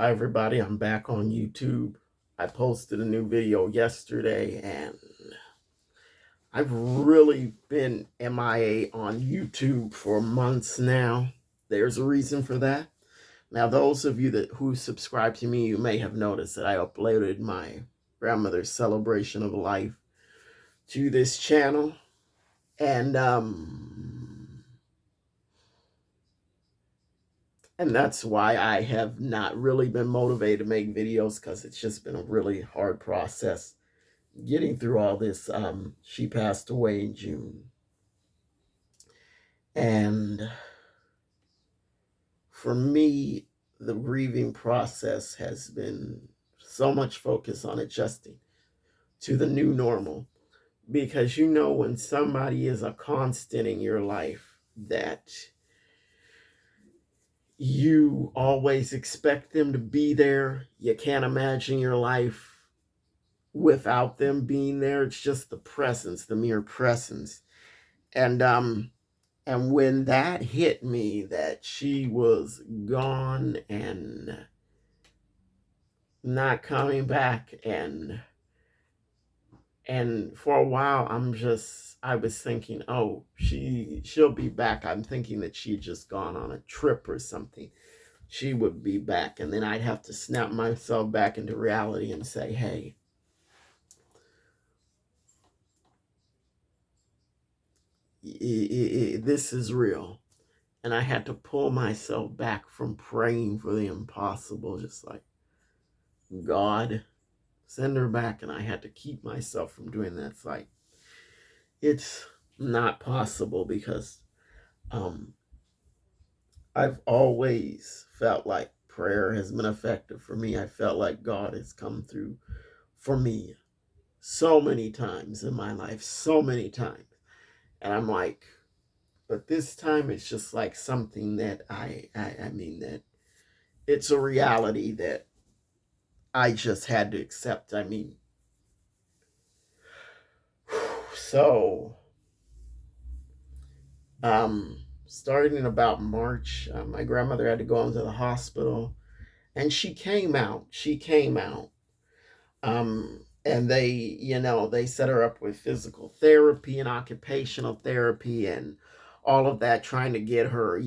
Hi everybody, I'm back on YouTube. I posted a new video yesterday and I've really been MIA on YouTube for months now. There's a reason for that. Now those of you who subscribe to me, you may have noticed that I uploaded my grandmother's celebration of life to this channel. And that's why I have not really been motivated to make videos, because it's just been a really hard process getting through all this. She passed away in June. And for me, the grieving process has been so much focus on adjusting to the new normal. Because when somebody is a constant in your life, that you always expect them to be there. You can't imagine your life without them being there. It's just the presence, the mere presence. And when that hit me, that she was gone and not coming back, and for a while I was thinking, oh, she'll be back. I'm thinking that she'd just gone on a trip or something. She would be back, and then I'd have to snap myself back into reality and say, hey, this is real. And I had to pull myself back from praying for the impossible, just like, God, send her back. And I had to keep myself from doing that. It's like, it's not possible, because I've always felt like prayer has been effective for me. I felt like God has come through for me so many times in my life, so many times. And I'm like, but this time it's just like something that I mean, that it's a reality that I just had to accept. I mean, so starting in about March, my grandmother had to go into the hospital, and she came out. And they set her up with physical therapy and occupational therapy and all of that, trying to get her,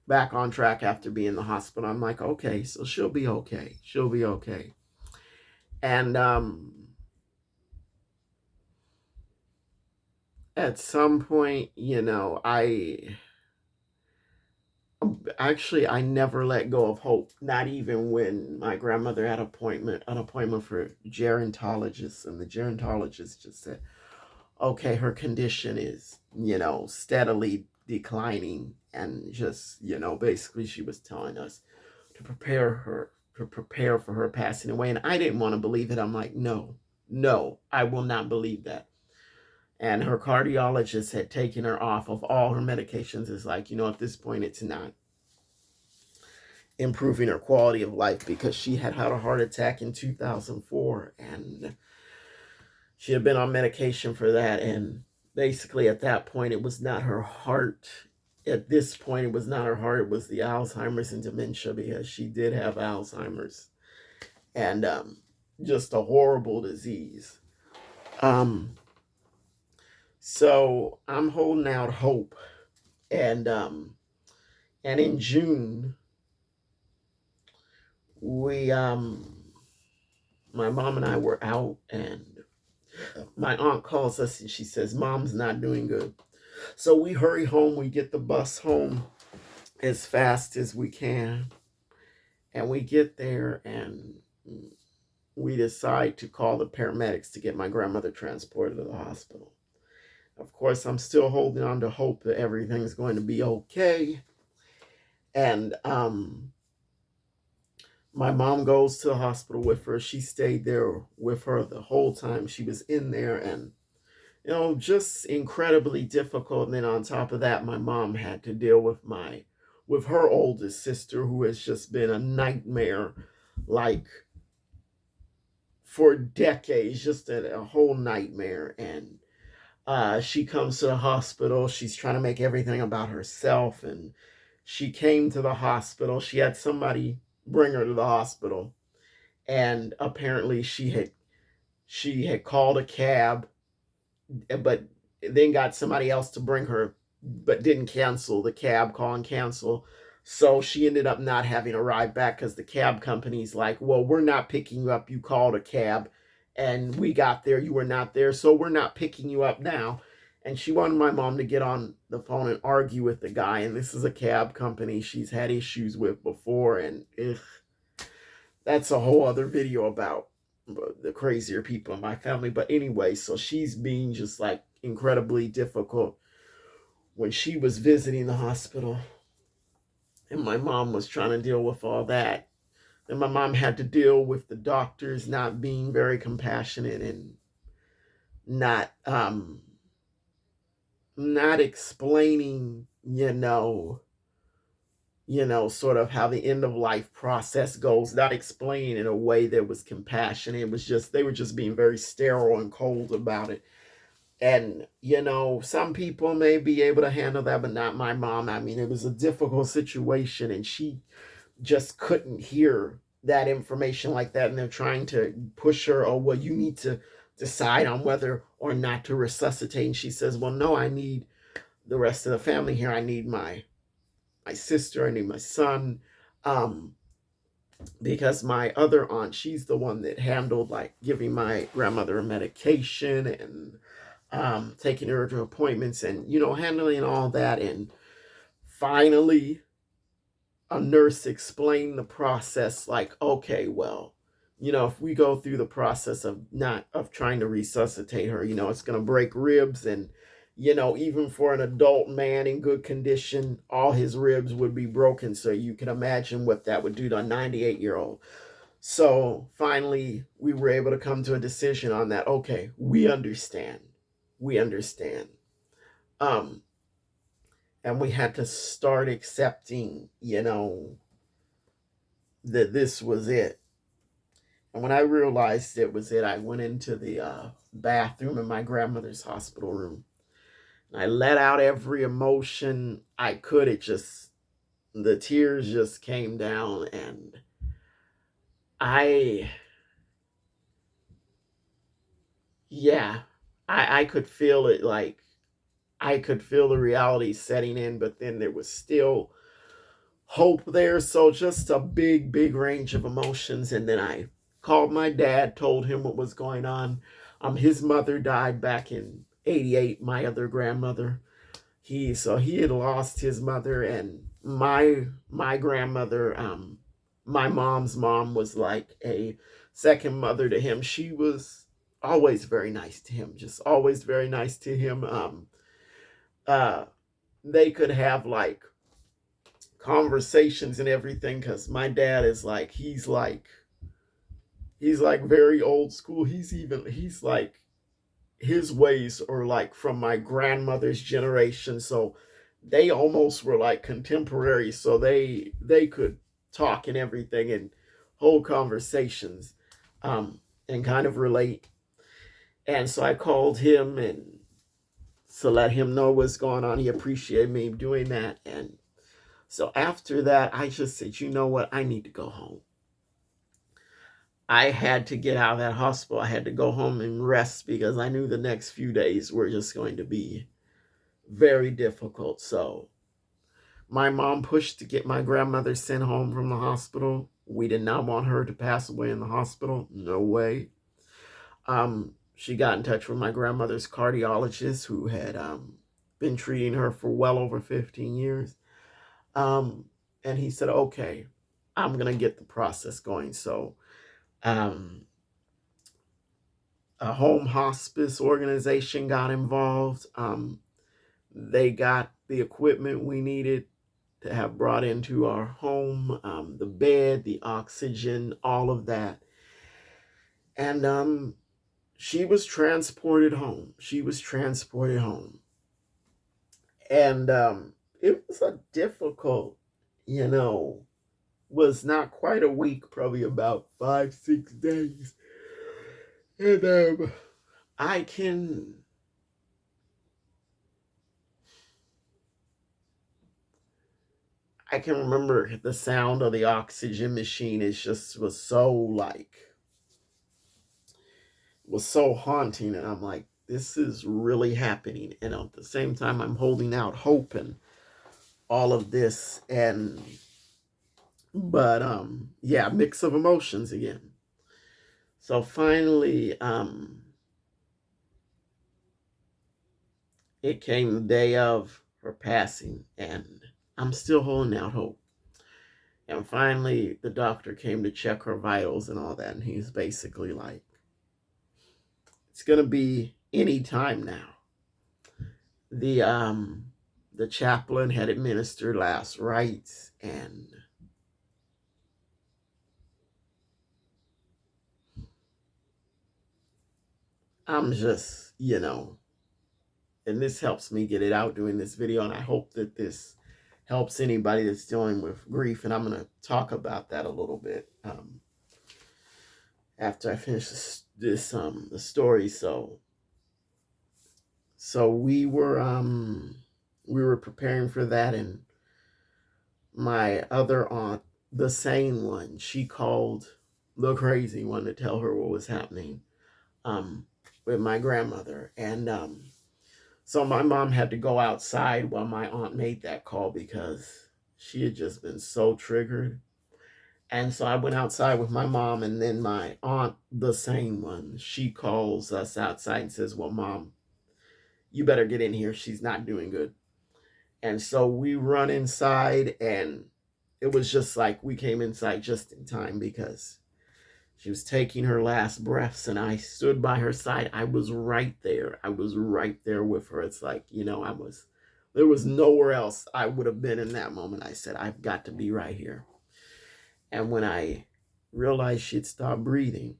back on track after being in the hospital. I'm like, okay, so she'll be okay. She'll be okay. And at some point, I never let go of hope. Not even when my grandmother had an appointment for gerontologist, and the gerontologist just said, okay, her condition is, steadily declining, and just, basically she was telling us to prepare for her passing away. And I didn't want to believe it. I'm like, no, I will not believe that. And her cardiologist had taken her off of all her medications. It's like, at this point, it's not improving her quality of life, because she had had a heart attack in 2004, and she had been on medication for that. And basically at that point, it was not her heart. At this point, it was not her heart. It was the Alzheimer's and dementia, because she did have Alzheimer's, and just a horrible disease. So I'm holding out hope. And in June, we my mom and I were out, and my aunt calls us and she says, Mom's not doing good. So we hurry home. We get the bus home as fast as we can. And we get there, and we decide to call the paramedics to get my grandmother transported to the hospital. Of course, I'm still holding on to hope that everything's going to be okay. And my mom goes to the hospital with her. She stayed there with her the whole time she was in there, and just incredibly difficult. And then on top of that, my mom had to deal with her oldest sister, who has just been a nightmare, like, for decades, just a whole nightmare. And she comes to the hospital. She's trying to make everything about herself. And she came to the hospital. She had somebody bring her to the hospital. And apparently she had called a cab, but then got somebody else to bring her, but didn't cancel the cab call and cancel. So she ended up not having a ride back because the cab company's like, well, we're not picking you up. You called a cab and we got there. You were not there. So we're not picking you up now. And she wanted my mom to get on the phone and argue with the guy. And this is a cab company she's had issues with before. And that's a whole other video about the crazier people in my family. But anyway, so she's being just like incredibly difficult when she was visiting the hospital. And my mom was trying to deal with all that. And my mom had to deal with the doctors not being very compassionate and not explaining, sort of how the end of life process goes, not explaining in a way that was compassionate. It was just, they were just being very sterile and cold about it. And, some people may be able to handle that, but not my mom. I mean, it was a difficult situation and she just couldn't hear that information like that. And they're trying to push her, oh, well, you need to decide on whether or not to resuscitate. And she says, well, no, I need the rest of the family here. I need my sister, I need my son, because my other aunt, she's the one that handled like giving my grandmother a medication and taking her to appointments and handling all that. And finally, a nurse explained the process, like, okay, well, if we go through the process of not of trying to resuscitate her, it's going to break ribs. And even for an adult man in good condition, all his ribs would be broken. So you can imagine what that would do to a 98-year-old. So finally, we were able to come to a decision on that. Okay, we understand. We understand. Um, and we had to start accepting, that this was it. And when I realized it was it, I went into the bathroom in my grandmother's hospital room. And I let out every emotion I could. The tears just came down. And I, yeah, I could feel it. Like, I could feel the reality setting in, but then there was still hope there. So just a big, big range of emotions. And then I called my dad, told him what was going on. His mother died back in '88, my other grandmother. He had lost his mother, and my grandmother, my mom's mom, was like a second mother to him. She was always very nice to him, just always very nice to him. Uh, they could have like conversations and everything because my dad is like he's like very old school. He's like his ways are like from my grandmother's generation, so they almost were like contemporaries, so they could talk and everything and hold conversations, and kind of relate. And so I called him and to let him know what's going on. He appreciated me doing that. And so after that, I just said, you know what? I need to go home. I had to get out of that hospital. I had to go home and rest because I knew the next few days were just going to be very difficult. So my mom pushed to get my grandmother sent home from the hospital. We did not want her to pass away in the hospital. No way. She got in touch with my grandmother's cardiologist who had been treating her for well over 15 years. Um, and he said, okay, I'm going to get the process going. So um, a home hospice organization got involved. They got the equipment we needed to have brought into our home, the bed, the oxygen, all of that. And she was transported home. She was transported home. And it was a difficult, you know, was not quite a week, probably about 5, 6 days. And I can, I can remember the sound of the oxygen machine. It just was so like, was so haunting. And I'm like, this is really happening. And at the same time, I'm holding out hope and all of this. And, but, yeah, mix of emotions again. So finally, it came the day of her passing, and I'm still holding out hope. And finally, the doctor came to check her vitals and all that, and he's basically like, it's gonna be any time now. The chaplain had administered last rites, and I'm just, and this helps me get it out doing this video, and I hope that this helps anybody that's dealing with grief. And I'm going to talk about that a little bit after I finish this the story. So we were preparing for that, and my other aunt, the sane one, she called the crazy one to tell her what was happening with my grandmother. And so my mom had to go outside while my aunt made that call because she had just been so triggered. And so I went outside with my mom, and then my aunt, the same one, she calls us outside and says, well, Mom, you better get in here. She's not doing good. And so we run inside, and it was just like we came inside just in time because she was taking her last breaths, and I stood by her side. I was right there. I was right there with her. It's like, there was nowhere else I would have been in that moment. I said, I've got to be right here. And when I realized she'd stopped breathing,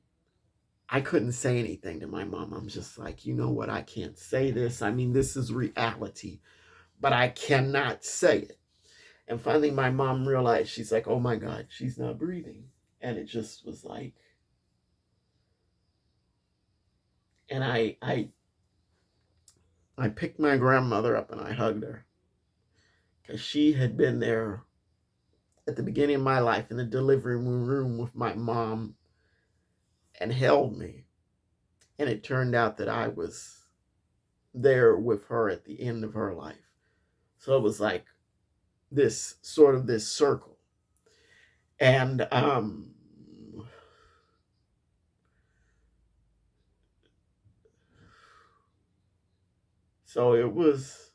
I couldn't say anything to my mom. I'm just like, you know what? I can't say this. I mean, this is reality, but I cannot say it. And finally, my mom realized, she's like, oh my God, she's not breathing. And it just was like, and I picked my grandmother up and I hugged her because she had been there at the beginning of my life in the delivery room with my mom and held me. And it turned out that I was there with her at the end of her life. So it was like this circle. And so it was,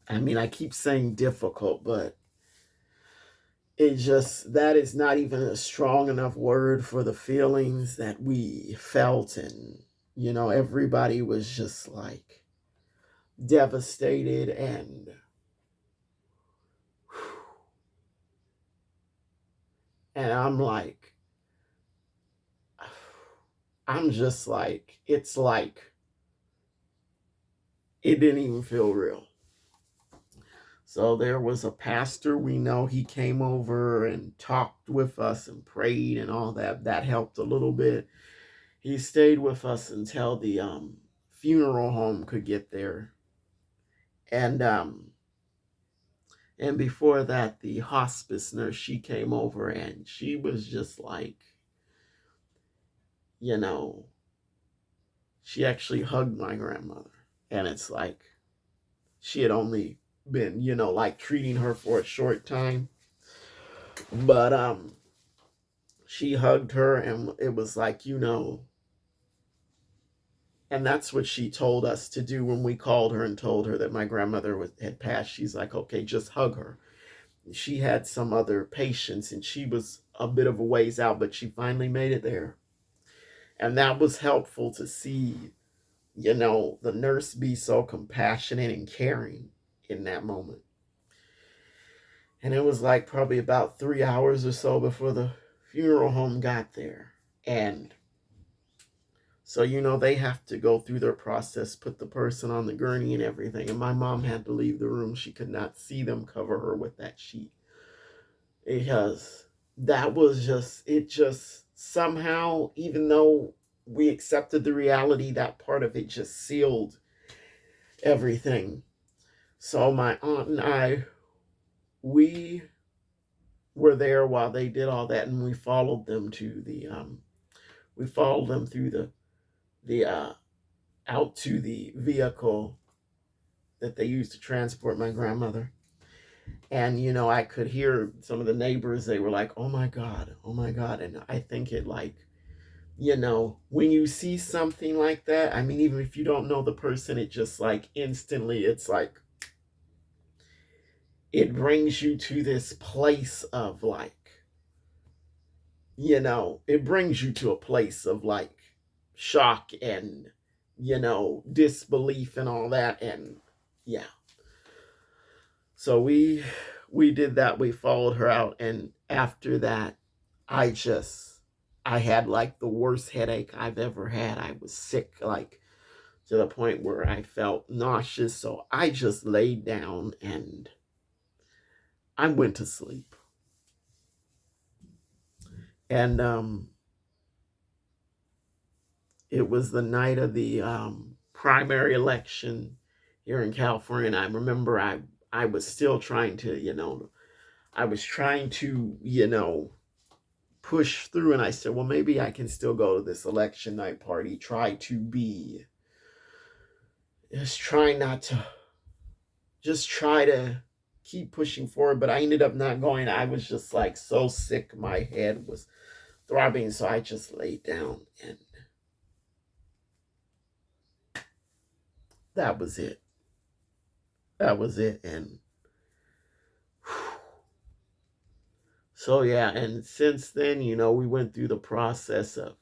I mean, I keep saying difficult, but that is not even a strong enough word for the feelings that we felt. And, everybody was just like devastated. And I'm just like, it's like, it didn't even feel real. So there was a pastor we know, he came over and talked with us and prayed and all that. That helped a little bit. He stayed with us until the funeral home could get there. And before that, the hospice nurse, she came over and she was just like, she actually hugged my grandmother. And it's like, she had only been, like treating her for a short time. But she hugged her, and it was like, and that's what she told us to do when we called her and told her that my grandmother had passed. She's like, okay, just hug her. She had some other patients, and she was a bit of a ways out, but she finally made it there. And that was helpful to see, the nurse be so compassionate and caring in that moment. And it was like probably about 3 hours or so before the funeral home got there. And so, they have to go through their process, put the person on the gurney and everything. And my mom had to leave the room. She could not see them cover her with that sheet. Because that was just somehow, even though we accepted the reality, that part of it just sealed everything. So my aunt and I, we were there while they did all that, and we followed them to we followed them through the out to the vehicle that they used to transport my grandmother. And I could hear some of the neighbors. They were like, "Oh my God, oh my God!" And I think it like, when you see something like that, I mean, even if you don't know the person, it just like instantly, it's like it brings you to this place of like, it brings you to a place of like shock and disbelief and all that. And yeah, so we did that. We followed her out, and after that, i just I had like the worst headache I've ever had. I was sick, like to the point where I felt nauseous. So I just laid down and I went to sleep. And it was the night of the primary election here in California. And I remember I was still trying to, I was trying to, push through. And I said, well, maybe I can still go to this election night party. Just try not to, just try to keep pushing forward. But I ended up not going. I was just like so sick. My head was throbbing. So I just laid down, and that was it. That was it. And so, yeah. And since then, we went through the process of,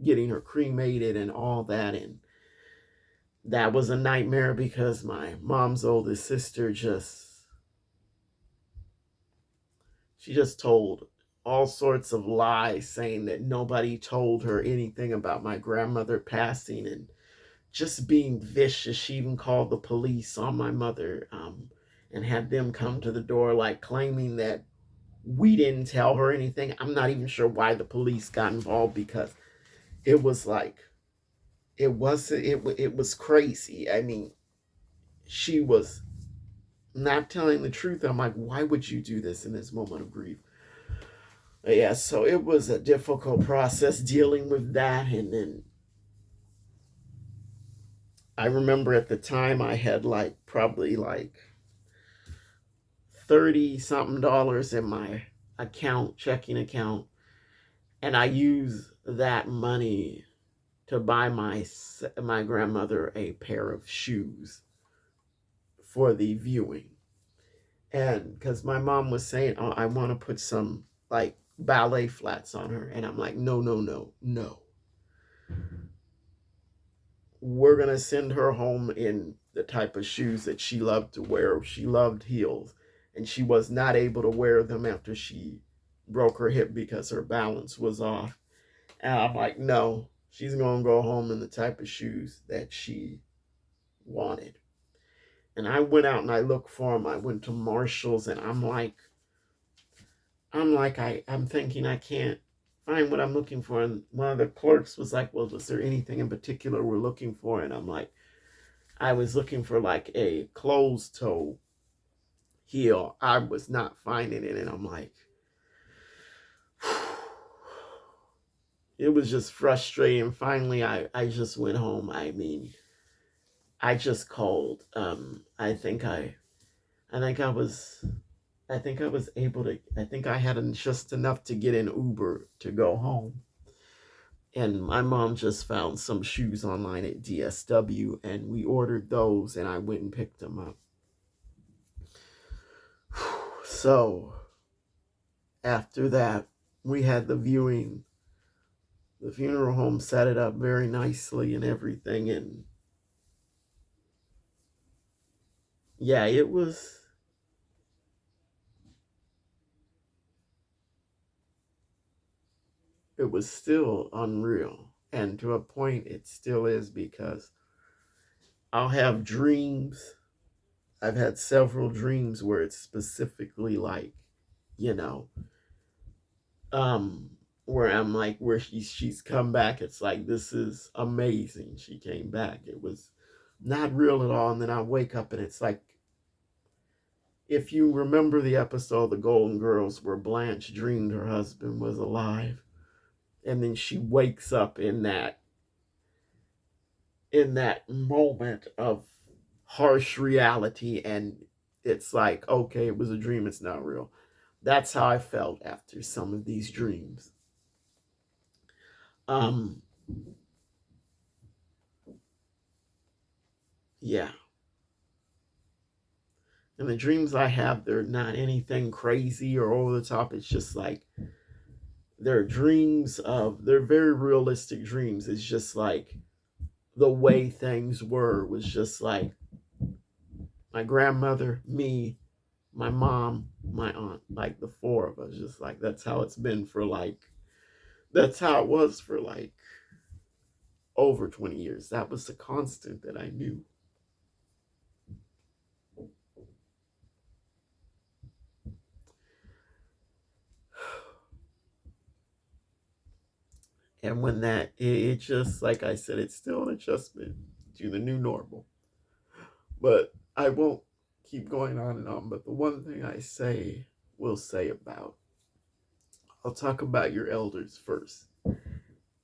getting her cremated and all that. And that was a nightmare because my mom's oldest sister she just told all sorts of lies, saying that nobody told her anything about my grandmother passing, and just being vicious. She even called the police on my mother, and had them come to the door, like claiming that we didn't tell her anything. I'm not even sure why the police got involved, because it was like it was crazy. I mean, she was not telling the truth. I'm like, why would you do this in this moment of grief? But yeah, so it was a difficult process dealing with that. And then I remember at the time I had like probably like 30 something dollars in my checking account, and I used that money to buy my grandmother a pair of shoes for the viewing. And because my mom was saying, oh, I want to put some like ballet flats on her. And I'm like, no, no, no, no. We're going to send her home in the type of shoes that she loved to wear. She loved heels, and she was not able to wear them after she broke her hip because her balance was off. And I'm like, no, she's going to go home in the type of shoes that she wanted. And I went out and I looked for them. I went to Marshall's, and I'm thinking I can't find what I'm looking for. And one of the clerks was like, well, is there anything in particular we're looking for? And I'm like, I was looking for like a closed toe heel. I was not finding it. And I'm like, it was just frustrating. Finally, I just went home. I mean, I just called. I think I was able to. I think I had just enough to get an Uber to go home. And my mom just found some shoes online at DSW, and we ordered those, and I went and picked them up. So after that, we had the viewing. The funeral home set it up very nicely and everything. And yeah, it was still unreal. And to a point, it still is, because I'll have dreams. I've had several dreams where it's specifically like, you know, um, where I'm like, where she's come back. It's like, this is amazing. She came back. It was not real at all. And then I wake up and it's like, if you remember the episode The Golden Girls where Blanche dreamed her husband was alive, and then she wakes up in that moment of harsh reality, and it's like, okay, it was a dream, it's not real. That's how I felt after some of these dreams. um yeah, and the dreams I have, they're not anything crazy or over the top. It's just like, they're very realistic dreams. It's just like the way things were was just like my grandmother, me, my mom, my aunt, like the four of us. Just like, that's how it's been for like, that's how it was for like over 20 years. That was the constant that I knew. And when it just, like I said, it's still an adjustment to the new normal. But I won't keep going on and on. But the one thing will say about, I'll talk about your elders first.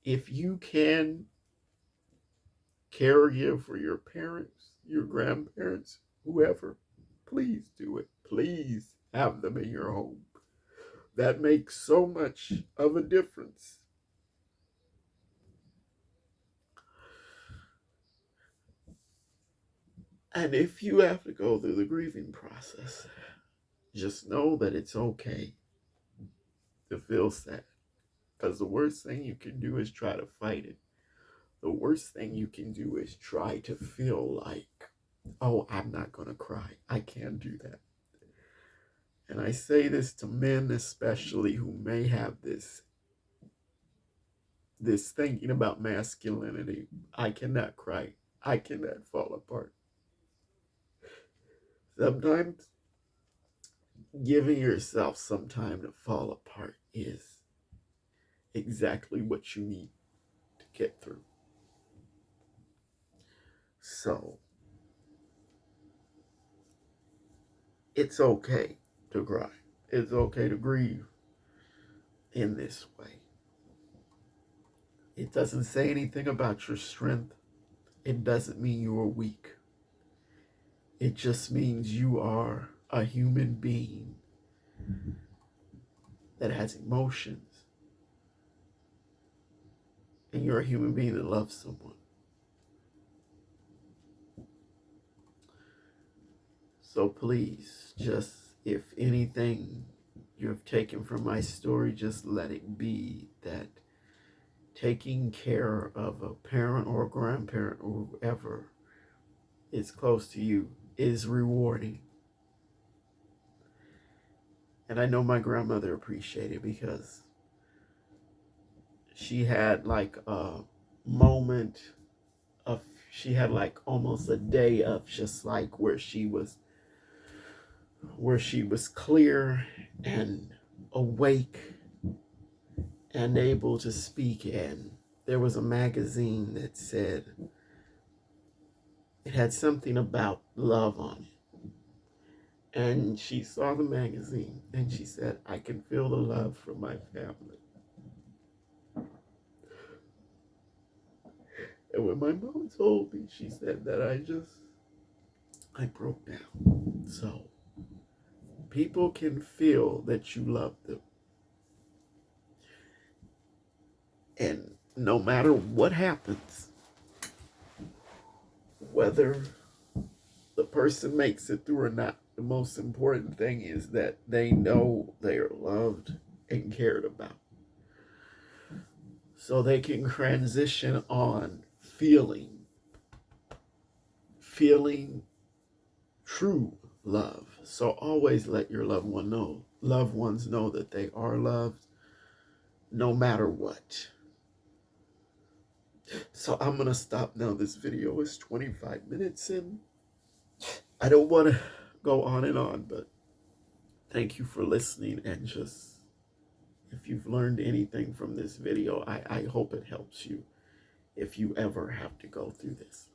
If you can caregive for your parents, your grandparents, whoever, please do it. Please have them in your home. That makes so much of a difference. And if you have to go through the grieving process, just know that it's okay to feel sad. Because the worst thing you can do is try to fight it. The worst thing you can do is try to feel like, oh, I'm not going to cry. I can't do that. And I say this to men especially who may have this thinking about masculinity. I cannot cry. I cannot fall apart. Sometimes giving yourself some time to fall apart is exactly what you need to get through. So it's okay to cry. It's okay to grieve in this way. It doesn't say anything about your strength. It doesn't mean you are weak. It just means you are a human being that has emotions, and you're a human being that loves someone. So please, just, if anything you've taken from my story, just let it be that taking care of a parent or a grandparent or whoever is close to you is rewarding. And I know my grandmother appreciated it, because she had like a moment of, she had like almost a day of just like where she was clear and awake and able to speak. And there was a magazine that said, it had something about love on it. And she saw the magazine and she said, I can feel the love from my family. And when my mom told me, she said that, I broke down. So people can feel that you love them. And no matter what happens, whether the person makes it through or not, the most important thing is that they know they are loved and cared about. So they can transition on feeling true love. So always let your loved ones know that they are loved no matter what. So I'm going to stop now. This video is 25 minutes in. I don't want to go on and on, but thank you for listening. And just, if you've learned anything from this video, I hope it helps you if you ever have to go through this.